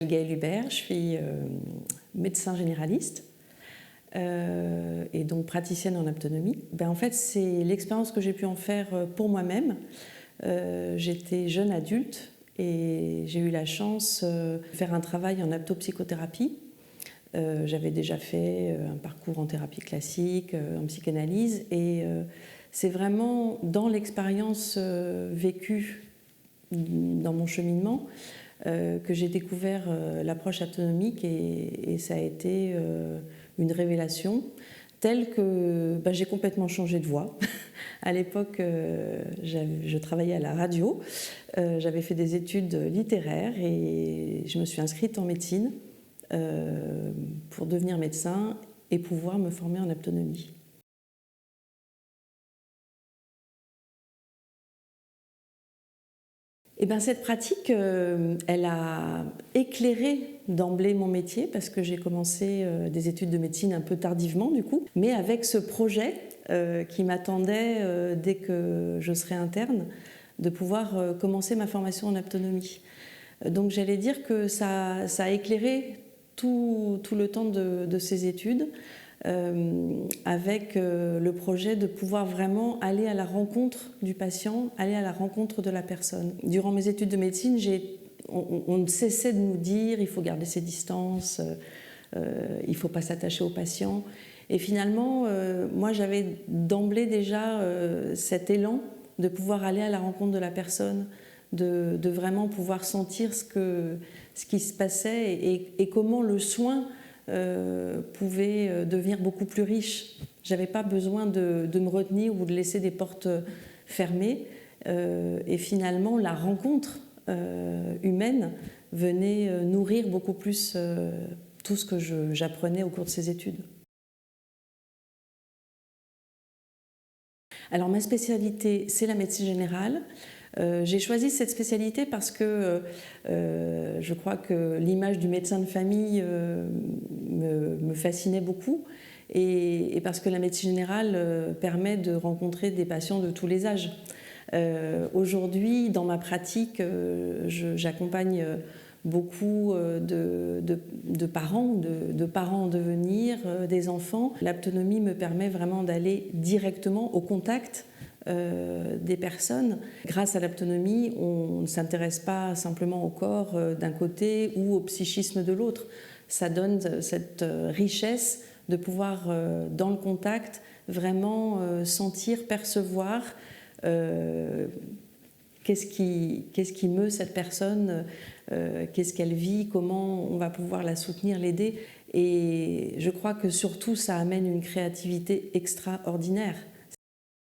Gaëlle Hubert, je suis médecin généraliste et donc praticienne en aptonomie. En fait, c'est l'expérience que j'ai pu en faire pour moi-même. J'étais jeune adulte et j'ai eu la chance de faire un travail en aptopsychothérapie. J'avais déjà fait un parcours en thérapie classique, en psychanalyse, et c'est vraiment dans l'expérience vécue dans mon cheminement que j'ai découvert l'approche aptonomique, et ça a été une révélation telle que j'ai complètement changé de voie. À l'époque, je travaillais à la radio, j'avais fait des études littéraires et je me suis inscrite en médecine pour devenir médecin et pouvoir me former en aptonomie. Cette pratique, elle a éclairé d'emblée mon métier parce que j'ai commencé des études de médecine un peu tardivement du coup, mais avec ce projet qui m'attendait dès que je serais interne, de pouvoir commencer ma formation en aptonomie. Donc j'allais dire que ça a éclairé tout le temps de ces études, avec le projet de pouvoir vraiment aller à la rencontre du patient, aller à la rencontre de la personne. Durant mes études de médecine, on ne cessait de nous dire il faut garder ses distances, il ne faut pas s'attacher aux patients. Et finalement, moi j'avais d'emblée déjà cet élan de pouvoir aller à la rencontre de la personne, de vraiment pouvoir sentir ce qui se passait et comment le soin pouvait devenir beaucoup plus riche. Je n'avais pas besoin de me retenir ou de laisser des portes fermées. Et finalement, la rencontre humaine venait nourrir beaucoup plus tout ce que j'apprenais au cours de ces études. Alors ma spécialité, c'est la médecine générale. J'ai choisi cette spécialité parce que je crois que l'image du médecin de famille me fascinait beaucoup, et parce que la médecine générale permet de rencontrer des patients de tous les âges. Aujourd'hui, dans ma pratique, j'accompagne beaucoup de parents en devenir, des enfants. L'aptonomie me permet vraiment d'aller directement au contact des personnes. Grâce à l'aptonomie, on ne s'intéresse pas simplement au corps d'un côté ou au psychisme de l'autre. Ça donne cette richesse de pouvoir, dans le contact, vraiment sentir, percevoir qu'est-ce qui meut cette personne, qu'est-ce qu'elle vit, comment on va pouvoir la soutenir, l'aider. Et je crois que surtout, ça amène une créativité extraordinaire.